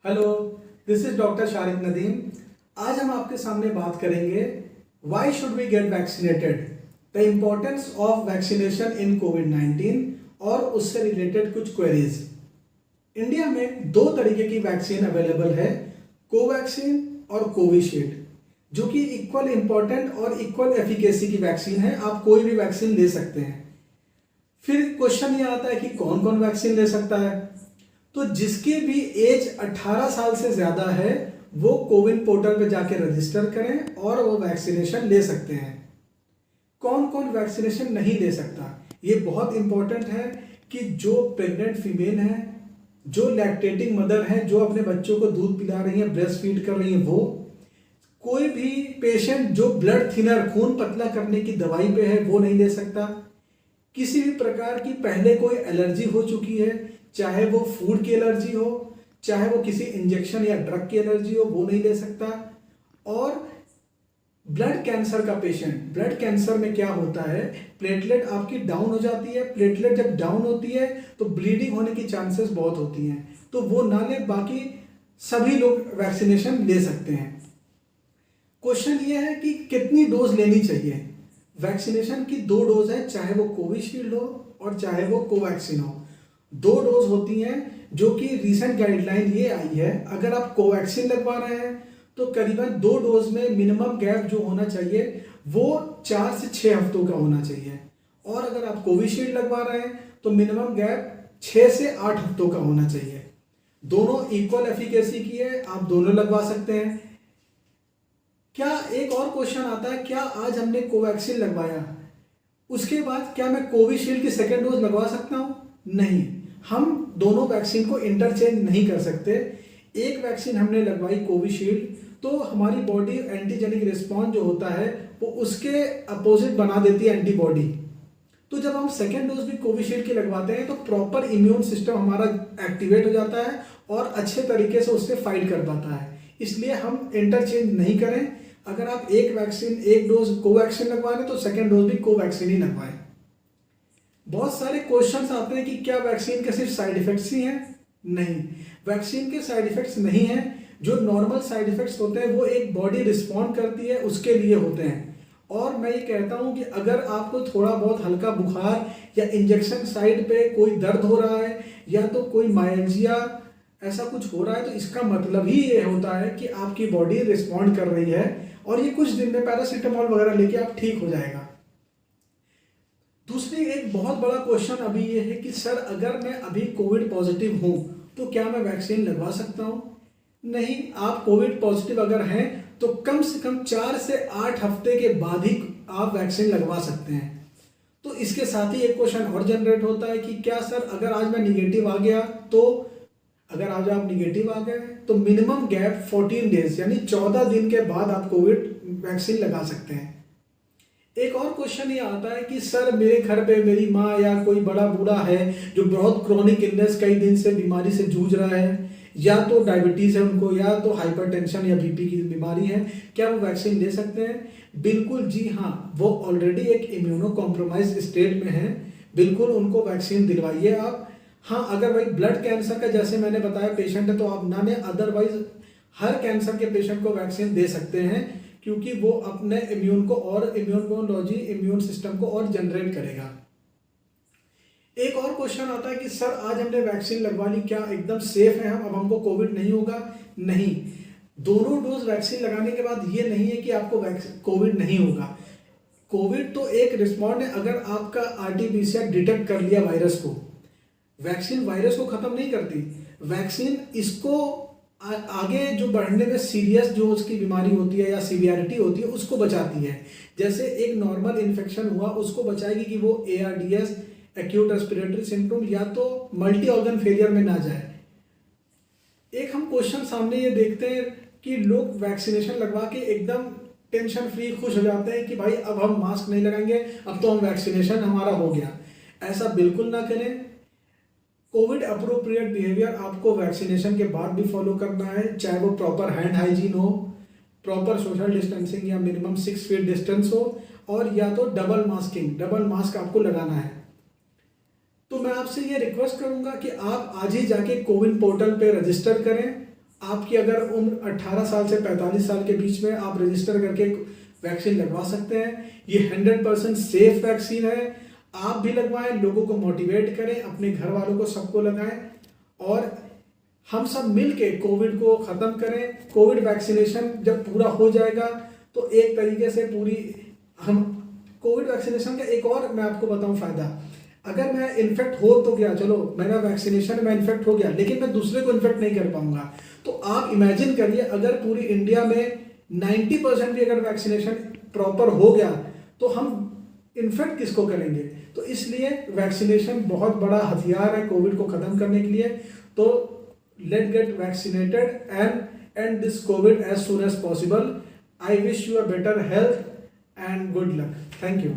Hello, this is doctor Shariq Nadeem. आज हम आपके सामने बात करेंगे why should we get vaccinated, the importance of vaccination in कोविड-19 और उससे रिलेटेड कुछ क्वेरीज। इंडिया में दो तरीके की वैक्सीन अवेलेबल है, कोवैक्सीन और कोविशील्ड, जो कि इक्वल इम्पोर्टेंट और इक्वल एफिकेसी की वैक्सीन है। आप कोई भी वैक्सीन ले सकते हैं। फिर क्वेश्चन ये आता है कि कौन कौन वैक्सीन ले सकता है। तो जिसकी भी एज 18 साल से ज़्यादा है वो कोविन पोर्टल पे जाके रजिस्टर करें और वो वैक्सीनेशन ले सकते हैं। कौन कौन वैक्सीनेशन नहीं ले सकता, ये बहुत इंपॉर्टेंट है कि जो प्रेग्नेंट फीमेल है, जो लैक्टेटिंग मदर है, जो अपने बच्चों को दूध पिला रही है, ब्रेस्ट फीड कर रही है, वो कोई भी पेशेंट जो ब्लड थिनर खून पतला करने की दवाई पे है वो नहीं ले सकता। किसी भी प्रकार की पहले कोई एलर्जी हो चुकी है, चाहे वो फूड की एलर्जी हो, चाहे वो किसी इंजेक्शन या ड्रग की एलर्जी हो, वो नहीं ले सकता। और ब्लड कैंसर का पेशेंट, ब्लड कैंसर में क्या होता है, प्लेटलेट आपकी डाउन हो जाती है। प्लेटलेट जब डाउन होती है तो ब्लीडिंग होने की चांसेस बहुत होती हैं, तो वो ना ले। बाकी सभी लोग वैक्सीनेशन ले सकते हैं। क्वेश्चन ये है कि कितनी डोज लेनी चाहिए। वैक्सीनेशन की दो डोज है, चाहे वो कोविशील्ड हो और चाहे वो कोवैक्सीन हो। दो डोज होती हैं, जो कि रीसेंट गाइडलाइन ये आई है, अगर आप कोवैक्सीन लगवा रहे हैं तो करीबन दो डोज में मिनिमम गैप जो होना चाहिए वो 4 से 6 हफ्तों का होना चाहिए। और अगर आप कोविशील्ड लगवा रहे हैं तो मिनिमम गैप 6 से 8 हफ्तों का होना चाहिए। दोनों इक्वल एफिकेसी की है, आप दोनों लगवा सकते हैं। क्या एक और क्वेश्चन आता है, क्या आज हमने कोवैक्सीन लगवाया उसके बाद क्या मैं कोविशील्ड की सेकेंड डोज लगवा सकता हूं? नहीं, हम दोनों वैक्सीन को इंटरचेंज नहीं कर सकते। एक वैक्सीन हमने लगवाई कोविशील्ड तो हमारी बॉडी एंटीजेनिक रिस्पॉन्स जो होता है वो उसके अपोजिट बना देती है एंटीबॉडी। तो जब हम सेकेंड डोज भी कोविशील्ड की लगवाते हैं तो प्रॉपर इम्यून सिस्टम हमारा एक्टिवेट हो जाता है और अच्छे तरीके से उससे फाइट कर पाता है। इसलिए हम इंटरचेंज नहीं करें। अगर आप एक वैक्सीन, एक डोज कोवैक्सीन लगवा रहे तो सेकेंड डोज भी कोवैक्सीन ही लगवाएं। बहुत सारे क्वेश्चंस आते हैं कि क्या वैक्सीन के सिर्फ साइड इफेक्ट्स ही हैं? नहीं, वैक्सीन के साइड इफेक्ट्स नहीं हैं। जो नॉर्मल साइड इफेक्ट्स होते हैं वो एक बॉडी रिस्पॉन्ड करती है उसके लिए होते हैं। और मैं ये कहता हूं कि अगर आपको थोड़ा बहुत हल्का बुखार या इंजेक्शन साइड पे कोई दर्द हो रहा है या तो कोई माइल्जिया ऐसा कुछ हो रहा है तो इसका मतलब ही ये होता है कि आपकी बॉडी रिस्पॉन्ड कर रही है और ये कुछ दिन में पैरासीटामोल वगैरह लेके आप ठीक हो जाएगा। दूसरी एक बहुत बड़ा क्वेश्चन अभी ये है कि सर अगर मैं अभी कोविड पॉजिटिव हूं तो क्या मैं वैक्सीन लगवा सकता हूं? नहीं, आप कोविड पॉजिटिव अगर हैं तो कम से कम 4 से 8 हफ्ते के बाद ही आप वैक्सीन लगवा सकते हैं। तो इसके साथ ही एक क्वेश्चन और जनरेट होता है कि क्या सर अगर आज मैं निगेटिव आ गया तो, अगर आज आप निगेटिव आ गए तो मिनिमम गैप 14 डेज यानी 14 दिन के बाद आप कोविड वैक्सीन लगा सकते हैं। एक और क्वेश्चन ये आता है कि सर मेरे घर पे मेरी माँ या कोई बड़ा बूढ़ा है जो बहुत क्रोनिक इलनेस कई दिन से बीमारी से जूझ रहा है, या तो डायबिटीज है उनको या तो हाइपरटेंशन या बीपी की बीमारी है, क्या वो वैक्सीन ले सकते हैं? बिल्कुल जी हाँ, वो ऑलरेडी एक इम्यूनो कॉम्प्रोमाइज स्टेट में है, बिल्कुल उनको वैक्सीन दिलवाइए आप। हाँ, अगर भाई ब्लड कैंसर का जैसे मैंने बताया पेशेंट है तो आप ना लें, अदरवाइज हर कैंसर के पेशेंट को वैक्सीन दे सकते हैं क्योंकि वो अपने इम्यून को और इम्यून सिस्टम को और जनरेट करेगा। एक और क्वेश्चन आता है कि सर आज हमने वैक्सीन लगवा ली, क्या एकदम सेफ है हम, अब हमको कोविड नहीं होगा? नहीं, दोनों डोज वैक्सीन लगाने के बाद ये नहीं है कि आपको कोविड नहीं होगा। कोविड तो एक रिस्पॉन्ड है, अगर आपका आरटीपीसीआर डिटेक्ट कर लिया वायरस को, वैक्सीन वायरस को खत्म नहीं करती। वैक्सीन इसको आगे जो बढ़ने में सीरियस जो उसकी बीमारी होती है या सीवियरिटी होती है उसको बचाती है। जैसे एक नॉर्मल इन्फेक्शन हुआ उसको बचाएगी कि वो ARDS, एक्यूट रेस्पिरेटरी सिंड्रोम, या तो मल्टी ऑर्गन फेलियर में ना जाए। एक हम क्वेश्चन सामने ये देखते हैं कि लोग वैक्सीनेशन लगवा के एकदम टेंशन फ्री खुश हो जाते हैं कि भाई अब हम मास्क नहीं लगाएंगे, अब तो हम वैक्सीनेशन हमारा हो गया। ऐसा बिल्कुल ना करें। कोविड अप्रोप्रिएट बिहेवियर आपको वैक्सीनेशन के बाद भी फॉलो करना है, चाहे वो प्रॉपर हैंड हाइजीन हो, प्रॉपर सोशल डिस्टेंसिंग या मिनिमम 6 फीट डिस्टेंस हो, और या तो डबल मास्क आपको लगाना है। तो मैं आपसे ये रिक्वेस्ट करूंगा कि आप आज ही जाके कोविन पोर्टल पे रजिस्टर करें। आपकी अगर उम्र 18 साल से 45 साल के बीच में, आप रजिस्टर करके वैक्सीन लगवा सकते हैं। ये 100% सेफ वैक्सीन है। आप भी लगवाएं, लोगों को मोटिवेट करें, अपने घर वालों को सबको लगाएं और हम सब मिलके कोविड को ख़त्म करें। कोविड वैक्सीनेशन जब पूरा हो जाएगा तो एक तरीके से पूरी हम कोविड वैक्सीनेशन का एक और मैं आपको बताऊं फ़ायदा, अगर मैं इन्फेक्ट हो तो गया, चलो मेरा वैक्सीनेशन में इन्फेक्ट हो गया, लेकिन मैं दूसरे को इन्फेक्ट नहीं कर पाऊंगा। तो आप इमेजिन करिए अगर पूरी इंडिया में 90% भी अगर वैक्सीनेशन प्रॉपर हो गया तो हम इन्फेक्ट किसको करेंगे। तो इसलिए वैक्सीनेशन बहुत बड़ा हथियार है कोविड को ख़त्म करने के लिए। तो let get vaccinated and end this covid as soon as possible. I wish you a better health and good luck. Thank you.